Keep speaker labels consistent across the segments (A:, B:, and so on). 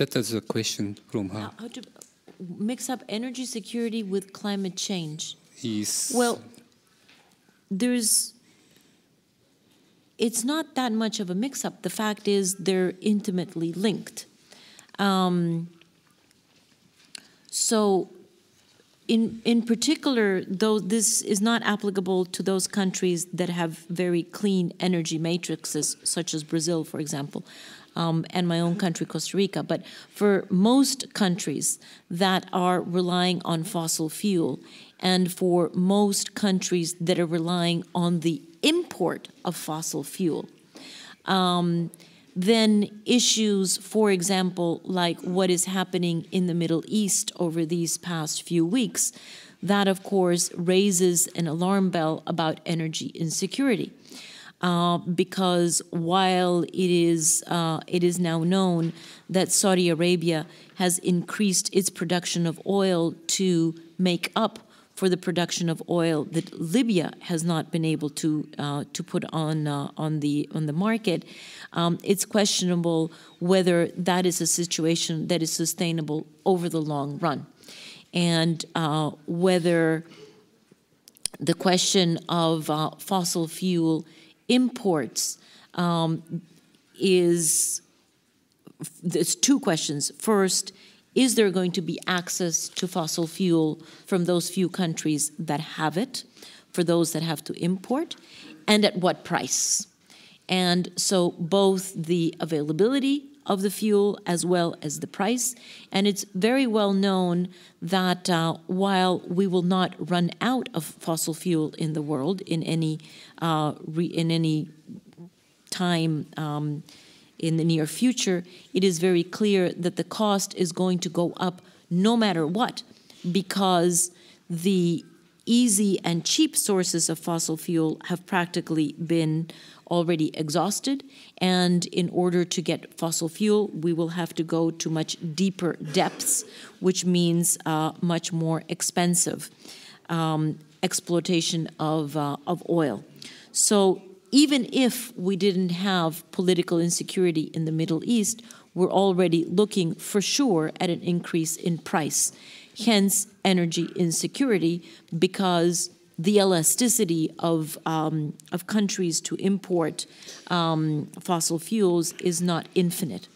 A: That is a question from her.
B: How to mix up energy security with climate change?
A: Yes.
B: Well, it's not that much of a mix-up. The fact is they're intimately linked. So in particular, though this is not applicable to those countries that have very clean energy matrices, such as Brazil, for example, and my own country, Costa Rica. But for most countries that are relying on fossil fuel, and for most countries that are relying on the import of fossil fuel, then issues, for example, like what is happening in the Middle East over these past few weeks, that of course raises an alarm bell about energy insecurity. Because while it is now known that Saudi Arabia has increased its production of oil to make up for the production of oil that Libya has not been able to put on the market, it's questionable whether that is a situation that is sustainable over the long run, and whether the question of fossil fuel imports there's two questions. First, is there going to be access to fossil fuel from those few countries that have it, for those that have to import, and at what price? And so both the availability of the fuel as well as the price. And it's very well known that while we will not run out of fossil fuel in the world in any time in the near future, it is very clear that the cost is going to go up no matter what, because the easy and cheap sources of fossil fuel have practically been already exhausted, and in order to get fossil fuel, we will have to go to much deeper depths, which means much more expensive exploitation of oil. So even if we didn't have political insecurity in the Middle East, we're already looking for sure at an increase in price, hence energy insecurity, because the elasticity of countries to import fossil fuels is not infinite.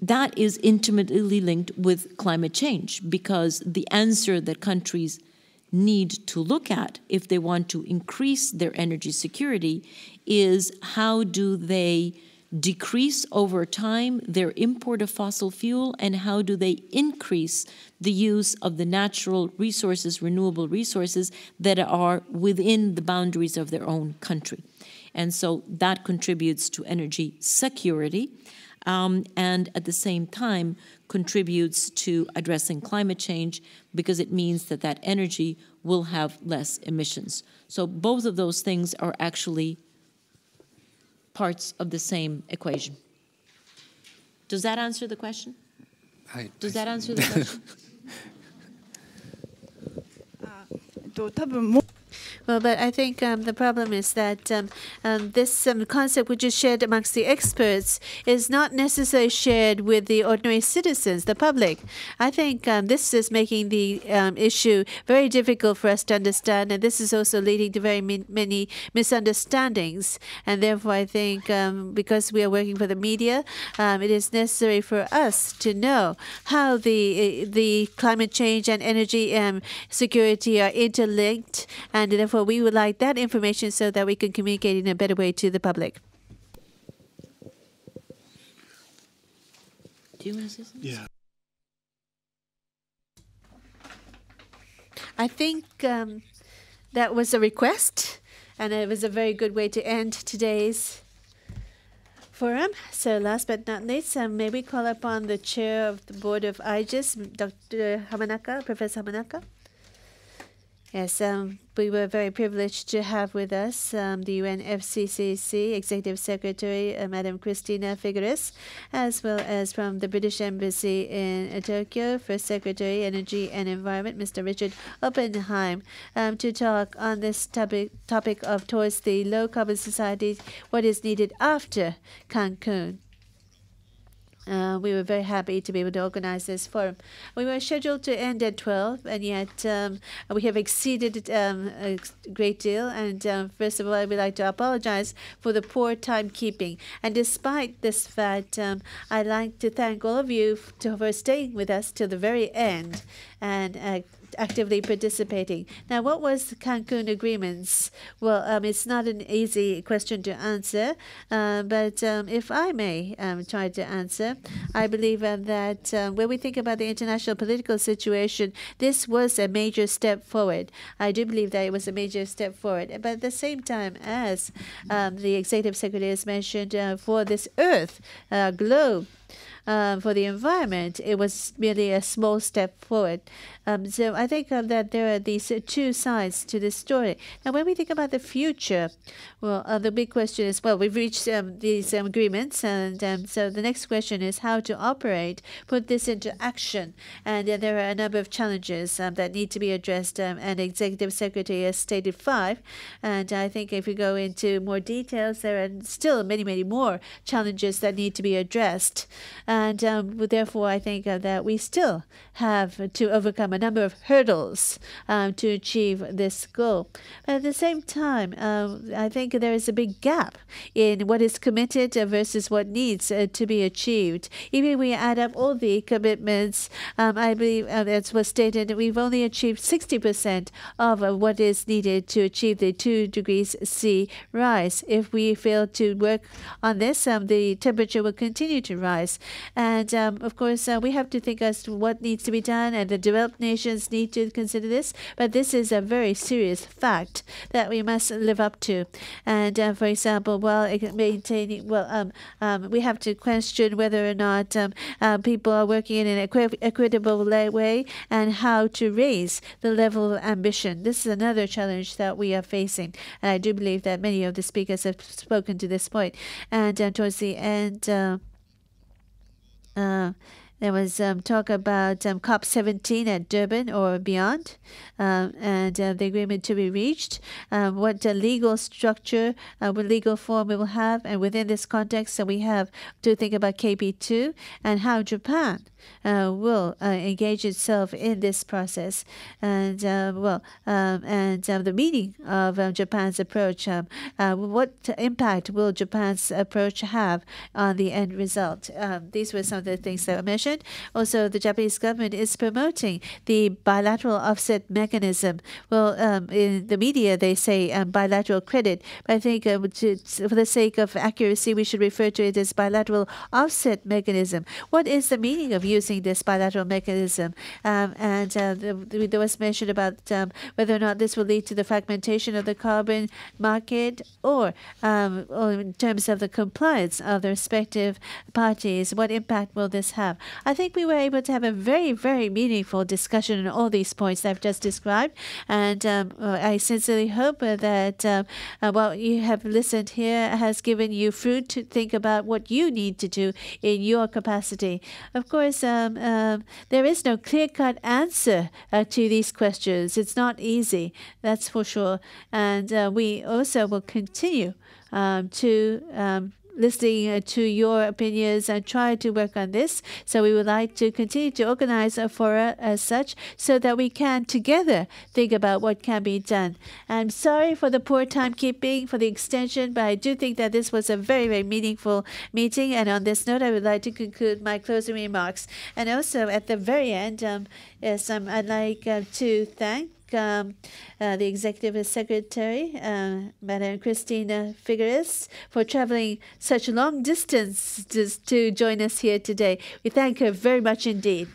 B: That is intimately linked with climate change, because the answer that countries need to look at if they want to increase their energy security is how do they decrease over time their import of fossil fuel, and how do they increase the use of the natural resources, renewable resources that are within the boundaries of their own country. And so that contributes to energy security, and at the same time contributes to addressing climate change, because it means that that energy will have less emissions. So both of those things are actually parts of the same equation. Does that answer the question? Does that answer the question?
C: Well, but I think the problem is that this concept which is shared amongst the experts is not necessarily shared with the ordinary citizens, the public. I think this is making the issue very difficult for us to understand, and this is also leading to very many misunderstandings. And therefore, I think because we are working for the media, it is necessary for us to know how the climate change and energy security are interlinked, and therefore we would like that information so that we can communicate in a better way to the public.
B: Do you want to say something?
D: Yeah.
C: I think that was a request, and it was a very good way to end today's forum. So last but not least, may we call upon the chair of the board of IGES, Dr. Hamanaka, Professor Hamanaka. Yes, we were very privileged to have with us the UNFCCC Executive Secretary, Madam Christiana Figueres, as well as from the British Embassy in Tokyo, First Secretary, Energy and Environment, Mr. Richard Oppenheim, to talk on this topic of towards the low-carbon society, what is needed after Cancun. we were very happy to be able to organize this forum. We were scheduled to end at 12, and yet we have exceeded a great deal. And first of all, I would like to apologize for the poor timekeeping. And despite this fact, I'd like to thank all of you for staying with us till the very end and actively participating. Now, what was the Cancun agreements? Well, it's not an easy question to answer, but if I may try to answer, I believe that when we think about the international political situation, this was a major step forward. I do believe that it was a major step forward. But at the same time, as the Executive Secretary has mentioned, for this Earth, globe, for the environment, it was merely a small step forward. So I think that there are these two sides to this story. Now, when we think about the future, well, the big question is, well, we've reached these agreements, and so the next question is how to operate, put this into action. And there are a number of challenges that need to be addressed, and Executive Secretary has stated 5. And I think if we go into more details, there are still many, many more challenges that need to be addressed. And therefore, I think that we still have to overcome a number of hurdles to achieve this goal. But at the same time, I think there is a big gap in what is committed versus what needs to be achieved. Even if we add up all the commitments, I believe, as was stated, we've only achieved 60% of what is needed to achieve the 2 degrees C rise. If we fail to work on this, the temperature will continue to rise. And of course, we have to think as to what needs to be done, and the developed nations need to consider this. But this is a very serious fact that we must live up to. And for example, while maintaining, we have to question whether or not people are working in an equitable way, and how to raise the level of ambition. This is another challenge that we are facing. And I do believe that many of the speakers have spoken to this point. And towards the end, there was talk about COP17 at Durban or beyond, and the agreement to be reached, what legal structure, what legal form we will have, and within this context, we have to think about KP2 and how Japan will engage itself in this process, and the meaning of Japan's approach. What impact will Japan's approach have on the end result? These were some of the things that were mentioned. Also, the Japanese government is promoting the bilateral offset mechanism. Well, in the media, they say bilateral credit. But I think for the sake of accuracy, we should refer to it as bilateral offset mechanism. What is the meaning of using this bilateral mechanism? There was mentioned about whether or not this will lead to the fragmentation of the carbon market, or in terms of the compliance of the respective parties, what impact will this have? I think we were able to have a very, very meaningful discussion on all these points I've just described. And I sincerely hope that what you have listened here has given you fruit to think about what you need to do in your capacity. Of course, there is no clear-cut answer to these questions. It's not easy, that's for sure. And we also will continue to listening to your opinions and try to work on this. So we would like to continue to organize a forum as such, so that we can together think about what can be done. I'm sorry for the poor timekeeping, for the extension, but I do think that this was a very, very meaningful meeting. And on this note, I would like to conclude my closing remarks. And also at the very end, I'd like to thank the Executive Secretary, Madam Christina Figueres, for traveling such long distances to join us here today. We thank her very much indeed.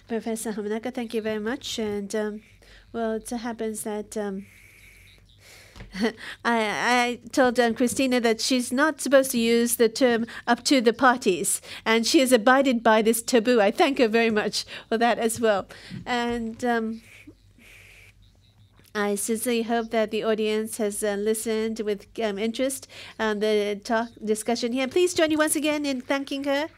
C: Professor Hamanaka, thank you very much. And well, it happens that I told Christina that she's not supposed to use the term "up to the parties," and she has abided by this taboo. I thank her very much for that as well. And I sincerely hope that the audience has listened with interest on the discussion here. Please join me once again in thanking her.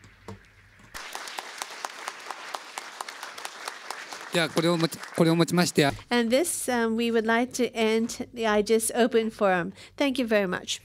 A: じゃあこれをもちまして。
C: And this, we would like to end the IGES Open Forum. Thank you very much.